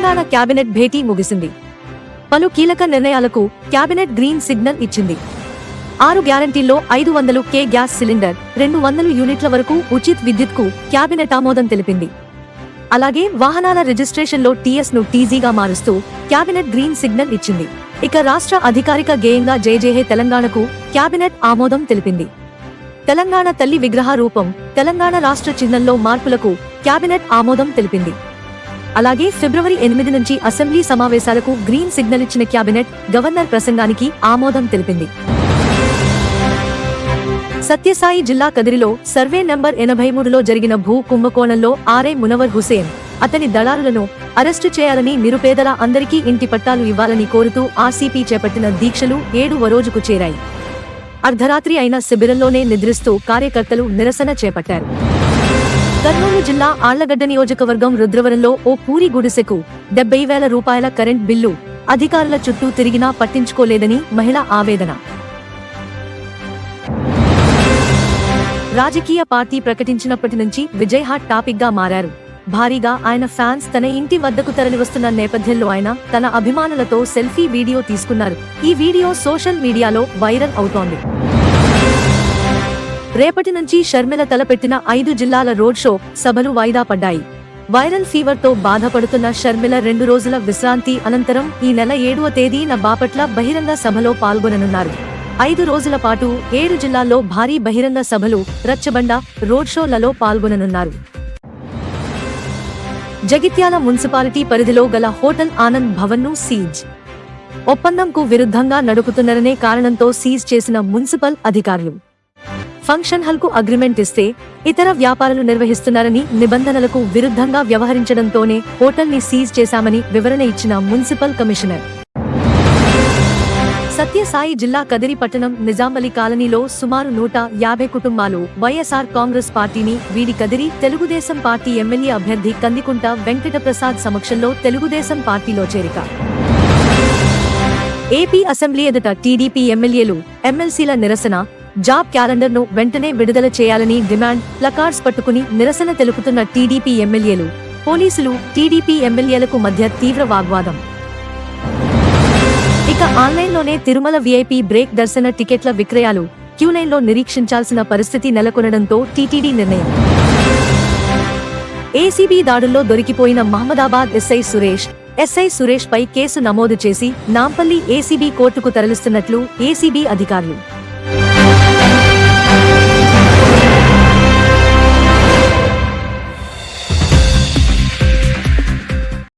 Telangana cabinet భేటీ ముగిసింది. పలు కీలక నిర్ణయాలకు క్యాబినెట్ గ్రీన్ సిగ్నల్ ఇచ్చింది. 6 గ్యారంటీల్లో 500 కే గ్యాస్ సిలిండర్, 200 యూనిట్ల వరకు ఉచిత్ విద్యుత్కు క్యాబినెట్ ఆమోదం తెలిపింది. అలాగే వాహనాల రిజిస్ట్రేషన్లో టీఎస్ ను టీజీగా మారుస్తూ క్యాబినెట్ గ్రీన్ సిగ్నల్ ఇచ్చింది. ఇక రాష్ట్ర అధికారిక గేయంగా జై జై హే తెలంగాణకు క్యాబినెట్ ఆమోదం తెలిపింది. తెలంగాణ తల్లి విగ్రహ రూపం, తెలంగాణ రాష్ట్ర చిహ్నంలో మార్పులకు క్యాబినెట్ ఆమోదం తెలిపింది. అలాగే ఫిబ్రవరి 8 నుంచి అసెంబ్లీ సమావేశాలకు గ్రీన్ సిగ్నల్ ఇచ్చిన క్యాబినెట్ గవర్నర్ ప్రసంగానికి ఆమోదం తెలిపింది. సత్యసాయి జిల్లా కదిరిలో సర్వే నంబర్ 83లో జరిగిన భూ కుంభకోణంలో ఆర్ఐ మునవర్ హుసేన్, అతని దళారులను అరెస్టు చేయాలని, నిరుపేదల అందరికీ ఇంటి పట్టాలు ఇవ్వాలని కోరుతూ ఆర్సీపీ చేపట్టిన దీక్షలు 7వ రోజుకు చేరాయి. అర్ధరాత్రి అయిన శిబిరంలోనే నిద్రిస్తూ కార్యకర్తలు నిరసన చేపట్టారు. కర్నూలు జిల్లా ఆళ్లగడ్డ నియోజకవర్గం రుద్రవరంలో ఓ పూరి గుడిసెకు 70,000 రూపాయల కరెంట్ బిల్లు, అధికారుల చుట్టూ తిరిగినా పట్టించుకోలేదని మహిళ ఆవేదన. రాజకీయ పార్టీ ప్రకటించినప్పటి నుంచి విజయ్ హాట్ టాపిక్ గా మారారు. భారీగా ఆయన ఫ్యాన్స్ తన ఇంటి వద్దకు తరలివస్తున్న నేపథ్యంలో ఆయన తన అభిమానులతో సెల్ఫీ వీడియో తీసుకున్నారు. ఈ వీడియో సోషల్ మీడియాలో వైరల్ అవుతోంది. రేపటి నుంచి షర్మిల తలపెట్టిన 5 జిల్లాల రోడ్ షో సభలు వాయిదా పడ్డాయి. వైరల్ ఫీవర్ తో బాధపడుతున్న షర్మిల 2 రోజుల విశ్రాంతి అనంతరం ఈ నెల 7వ తేదీన బాపట్ల బహిరంగ సభలో పాల్గొననున్నారు. 5 రోజుల పాటు 7 జిల్లాల్లో భారీ బహిరంగ సభలు, రచ్చబండ, రోడ్ షోలలో పాల్గొననున్నారు. జగిత్యాల మున్సిపాలిటీ పరిధిలో గల హోటల్ ఆనంద్ భవన్ ను సీజ్, ఒప్పందంకు విరుద్ధంగా నడుపుతున్నారనే కారణంతో సీజ్ చేసిన మున్సిపల్ అధికారులు. ఫంక్షన్ హాల్ కు అగ్రిమెంట్ ఇస్తే ఇతర వ్యాపారాలు నిర్వహిస్తున్నారని, నిబంధనలకు విరుద్ధంగా వ్యవహరించడంతోనే హోటల్ ని సీజ్ చేశామని వివరణ ఇచ్చిన మున్సిపల్ కమిషనర్. సత్యసాయి జిల్లా కదిరి పట్టణం నిజాంబలి కాలనీలో సుమారు 150 కుటుంబాలు వైఎస్ఆర్ కాంగ్రెస్ పార్టీని వీడి కదిరి తెలుగుదేశం పార్టీ ఎమ్మెల్యే అభ్యర్థి కందికుంట వెంకటప్రసాద్ సమక్షంలో తెలుగుదేశం పార్టీలో చేరిక. ఏపీ అసెంబ్లీ ఎదుట టీడీపీ ఎమ్మెల్యేలు, ఎమ్మెల్సీల నిరసన. జాబ్ క్యాలెండర్ ను వెంటనే విడుదల చేయాలని డిమాండ్ ప్లకార్డ్స్ పట్టుకుని నిరసన తెలుపుతున్న టీడీపీ ఎమ్మెల్యేలు, పోలీసులు, టీడీపీ ఎమ్మెల్యేలకు మధ్య తీవ్ర వాగ్వాదం. ఇక ఆన్లైన్లోనే తిరుమల వీఐపీ బ్రేక్ దర్శన టికెట్ల విక్రయాలు, క్యూలైన్లో నిరీక్షించాల్సిన పరిస్థితి నెలకొనడంతో టీటీడీ నిర్ణయం. ఏసీబీ దాడుల్లో దొరికిపోయిన మహమ్మదాబాద్ ఎస్ఐ సురేష్ పై కేసు నమోదు చేసి నాంపల్లి ఏసీబీ కోర్టుకు తరలిస్తున్నట్లు ఏసీబీ అధికారులు.